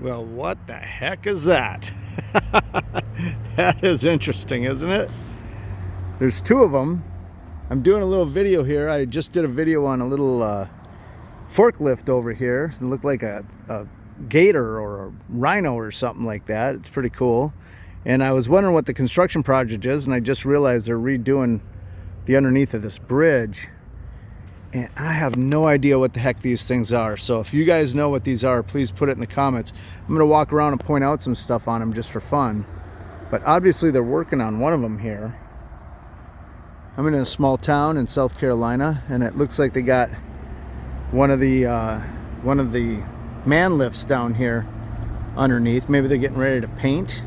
Well, what the heck is that? That is interesting, isn't it? There's two of them. I'm doing a little video here. I just did a video on a little forklift over here. It looked like a gator or a rhino or something like that. It's pretty cool. And I was wondering what the construction project is, and I just realized they're redoing the underneath of this bridge. And I have no idea what the heck these things are. So if you guys know what these are, please put it in the comments. I'm going to walk around and point out some stuff on them just for fun. But obviously they're working on one of them here. I'm in a small town in South Carolina, and it looks like they got one of the man lifts down here underneath. Maybe they're getting ready to paint,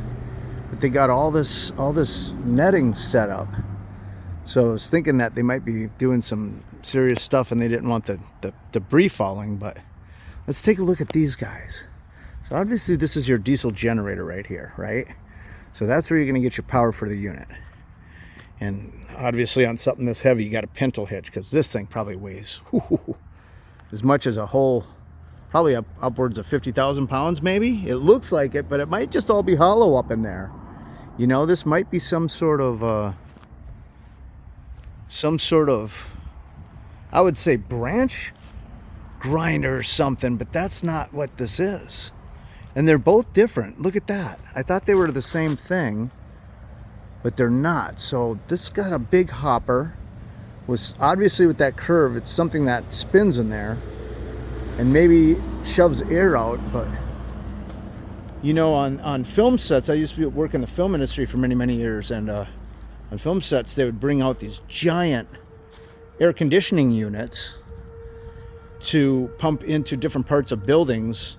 but they got all this netting set up. So I was thinking that they might be doing some serious stuff and they didn't want the debris falling. But let's take a look at these guys. So obviously this is your diesel generator right here, right? So that's where you're going to get your power for the unit. And obviously on something this heavy, you got a pintle hitch, because this thing probably weighs as much as a whole, probably upwards of 50,000 pounds maybe. It looks like it, but it might just all be hollow up in there. You know, this might be some sort of I would say branch grinder or something, but that's not what this is. And they're both different. Look at that. I thought they were the same thing, but they're not. So this got a big hopper. Was obviously with that curve, it's something that spins in there and maybe shoves air out. But you know, on film sets, I used to work in the film industry for many years, and on film sets they would bring out these giant air conditioning units to pump into different parts of buildings,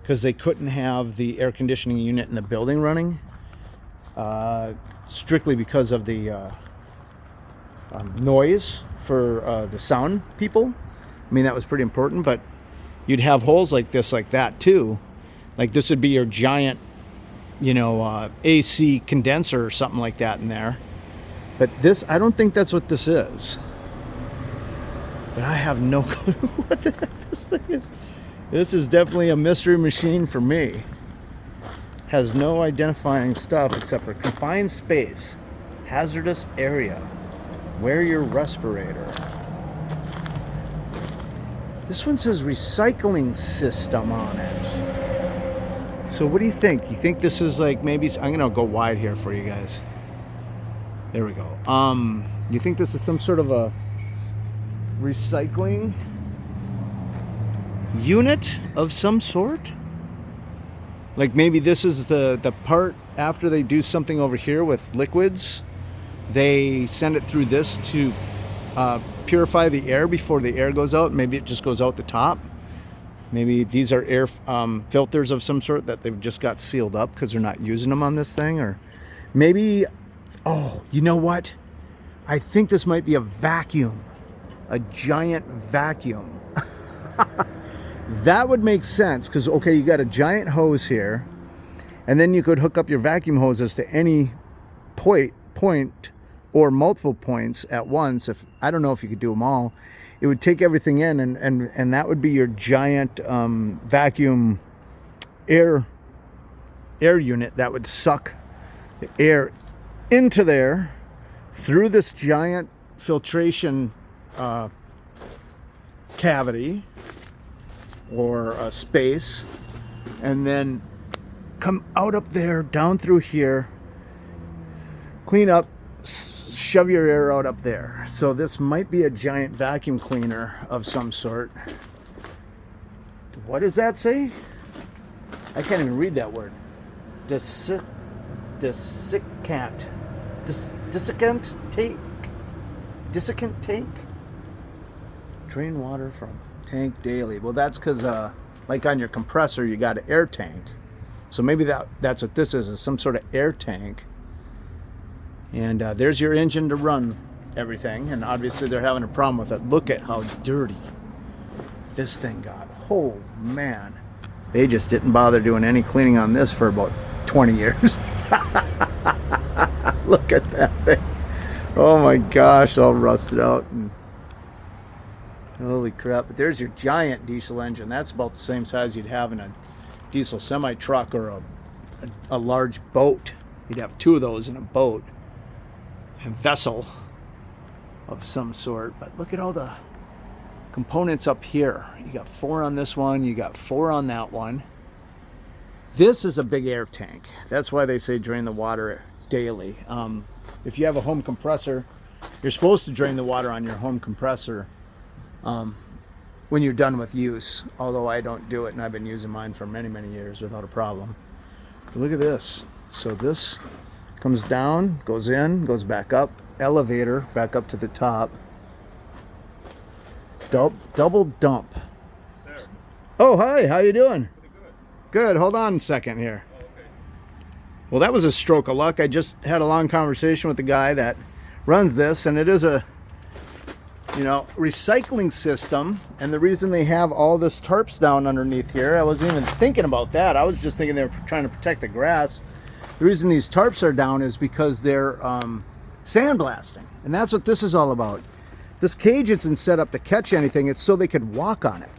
because they couldn't have the air conditioning unit in the building running, strictly because of the noise for the sound people. I mean, that was pretty important. But you'd have holes like this, like that too. Like this would be your giant, you know, AC condenser or something like that in there. But this, I don't think that's what this is. But I have no clue what the heck this thing is. This is definitely a mystery machine for me. Has no identifying stuff except for confined space, hazardous area, wear your respirator. This one says recycling system on it. So what do you think? You think this is like, maybe, I'm gonna go wide here for you guys. There we go. You think this is some sort of a recycling unit of some sort? Like maybe this is the part after they do something over here with liquids, they send it through this to purify the air before the air goes out. Maybe it just goes out the top. Maybe these are air filters of some sort that they've just got sealed up because they're not using them on this thing. Or maybe, oh, you know what? I think this might be a vacuum. A giant vacuum. That would make sense, because okay, you got a giant hose here, and then you could hook up your vacuum hoses to any point or multiple points at once. If I don't know if you could do them all, it would take everything in, and that would be your giant vacuum air unit that would suck the air into there through this giant filtration cavity or a space, and then come out up there, down through here, clean up, shove your air out up there. So this might be a giant vacuum cleaner of some sort. What does that say? I can't even read that word. Desiccant tank. Drain water from tank daily. Well, that's because like on your compressor you got an air tank, so maybe that's what this is some sort of air tank. And there's your engine to run everything, and obviously they're having a problem with it. Look at how dirty this thing got. Oh man, they just didn't bother doing any cleaning on this for about 20 years. Look at that thing. Oh my gosh, all rusted out. And holy crap. But there's your giant diesel engine. That's about the same size you'd have in diesel semi truck or a large boat. You'd have 2 of those in a boat, a vessel of some sort. But look at all the components up here. You got 4 on this one, you got 4 on that one. This is a big air tank. That's why they say drain the water daily. If you have a home compressor, you're supposed to drain the water on your home compressor when you're done with use, although I don't do it, and I've been using mine for many, many years without a problem. But look at this. So this comes down, goes in, goes back up, elevator back up to the top. Double dump. Sir. Oh, hi, how you doing? Pretty good. Good, hold on a second here. Oh, okay. Well, that was a stroke of luck. I just had a long conversation with the guy that runs this, and it is a, you know, recycling system. And the reason they have all this tarps down underneath here, I wasn't even thinking about that. I was just thinking they were trying to protect the grass. The reason these tarps are down is because they're sandblasting, and that's what this is all about. This cage isn't set up to catch anything. It's so they could walk on it.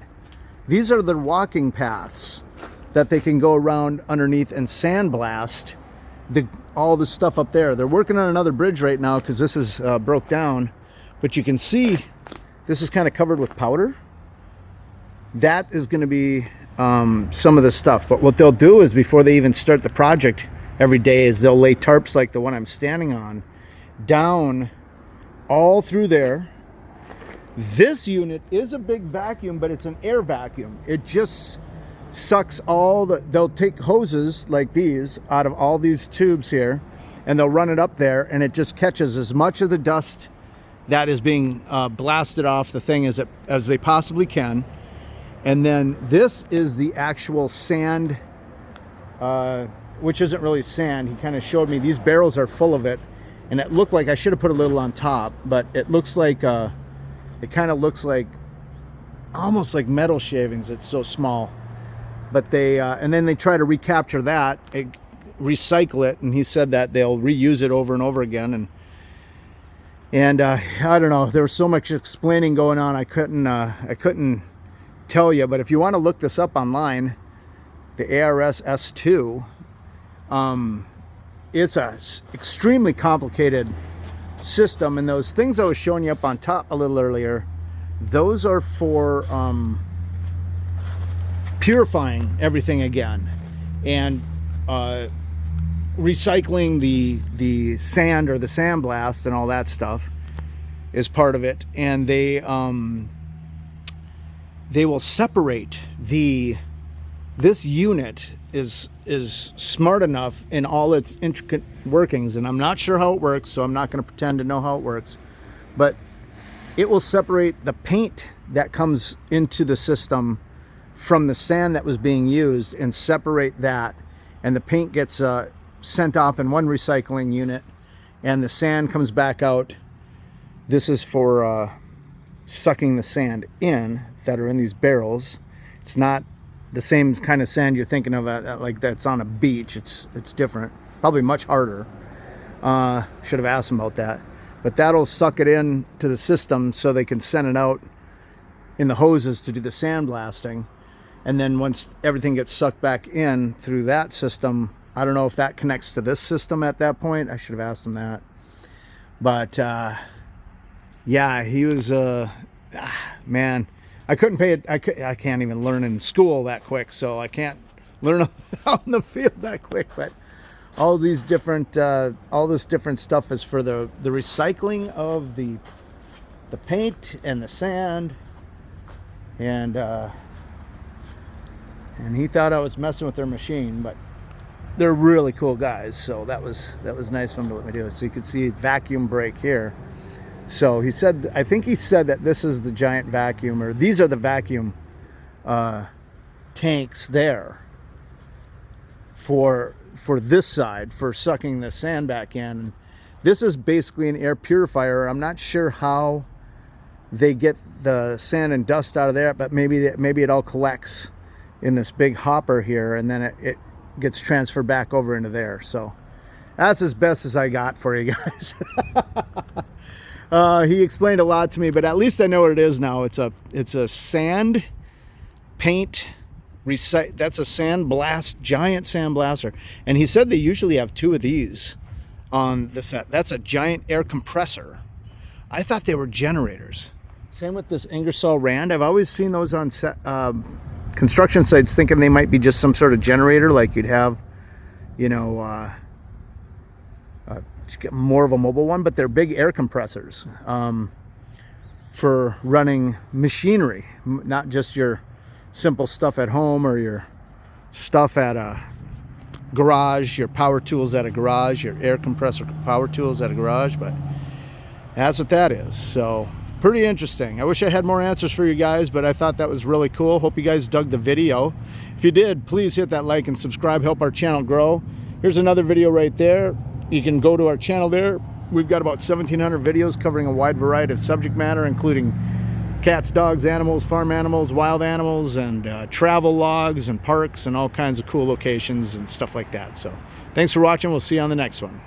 These are their walking paths that they can go around underneath and sandblast all the stuff up there. They're working on another bridge right now because this is broke down, but you can see this is kind of covered with powder. That is going to be some of the stuff. But what they'll do is, before they even start the project every day, is they'll lay tarps like the one I'm standing on down all through there. This unit is a big vacuum, but it's an air vacuum. It just sucks all the, they'll take hoses like these out of all these tubes here, and they'll run it up there, and it just catches as much of the dust that is being blasted off the thing as they possibly can. And then this is the actual sand, which isn't really sand. He kind of showed me these barrels are full of it, and it looked like I should have put a little on top, but it looks like it kind of looks like almost like metal shavings. It's so small. But they and then they try to recapture that, recycle it, and he said that they'll reuse it over and over again. And I don't know, there was so much explaining going on, I couldn't tell you. But if you want to look this up online, the ARS S2, it's a extremely complicated system, and those things I was showing you up on top a little earlier, those are for purifying everything again, and recycling the sand or the sandblast and all that stuff is part of it. And they will separate this unit is smart enough in all its intricate workings, and I'm not sure how it works, so I'm not going to pretend to know how it works, but it will separate the paint that comes into the system from the sand that was being used, and separate that, and the paint gets sent off in one recycling unit, and the sand comes back out. This is for sucking the sand in that are in these barrels. It's not the same kind of sand you're thinking of, like that's on a beach. It's different, probably much harder. Should have asked them about that. But that'll suck it in to the system so they can send it out in the hoses to do the sandblasting. And then once everything gets sucked back in through that system, I don't know if that connects to this system at that point. I should have asked him that. But yeah, he was man, I couldn't pay it. I can't even learn in school that quick, so I can't learn out in the field that quick. But all these different, all this different stuff is for the recycling of the paint and the sand, and he thought I was messing with their machine, but they're really cool guys. So that was nice of them to let me do it. So you can see vacuum brake here. So he said, I think he said that this is the giant vacuum, or these are the vacuum tanks there for this side, for sucking the sand back in. This is basically an air purifier. I'm not sure how they get the sand and dust out of there, but maybe it all collects in this big hopper here, and then it gets transferred back over into there. So that's as best as I got for you guys. He explained a lot to me, but at least I know what it is now. It's a sand, paint, That's a sandblast, giant sandblaster. And he said they usually have 2 of these on the set. That's a giant air compressor. I thought they were generators. Same with this Ingersoll Rand. I've always seen those on set, construction sites, thinking they might be just some sort of generator, like you'd have, you know, more of a mobile one, but they're big air compressors for running machinery, not just your simple stuff at home or your stuff at a garage, your power tools at a garage, your air compressor power tools at a garage, but that's what that is. So pretty interesting. I wish I had more answers for you guys, but I thought that was really cool. Hope you guys dug the video. If you did, please hit that like and subscribe, help our channel grow. Here's another video right there. You can go to our channel there. We've got about 1,700 videos covering a wide variety of subject matter, including cats, dogs, animals, farm animals, wild animals, and travel logs and parks and all kinds of cool locations and stuff like that. So thanks for watching. We'll see you on the next one.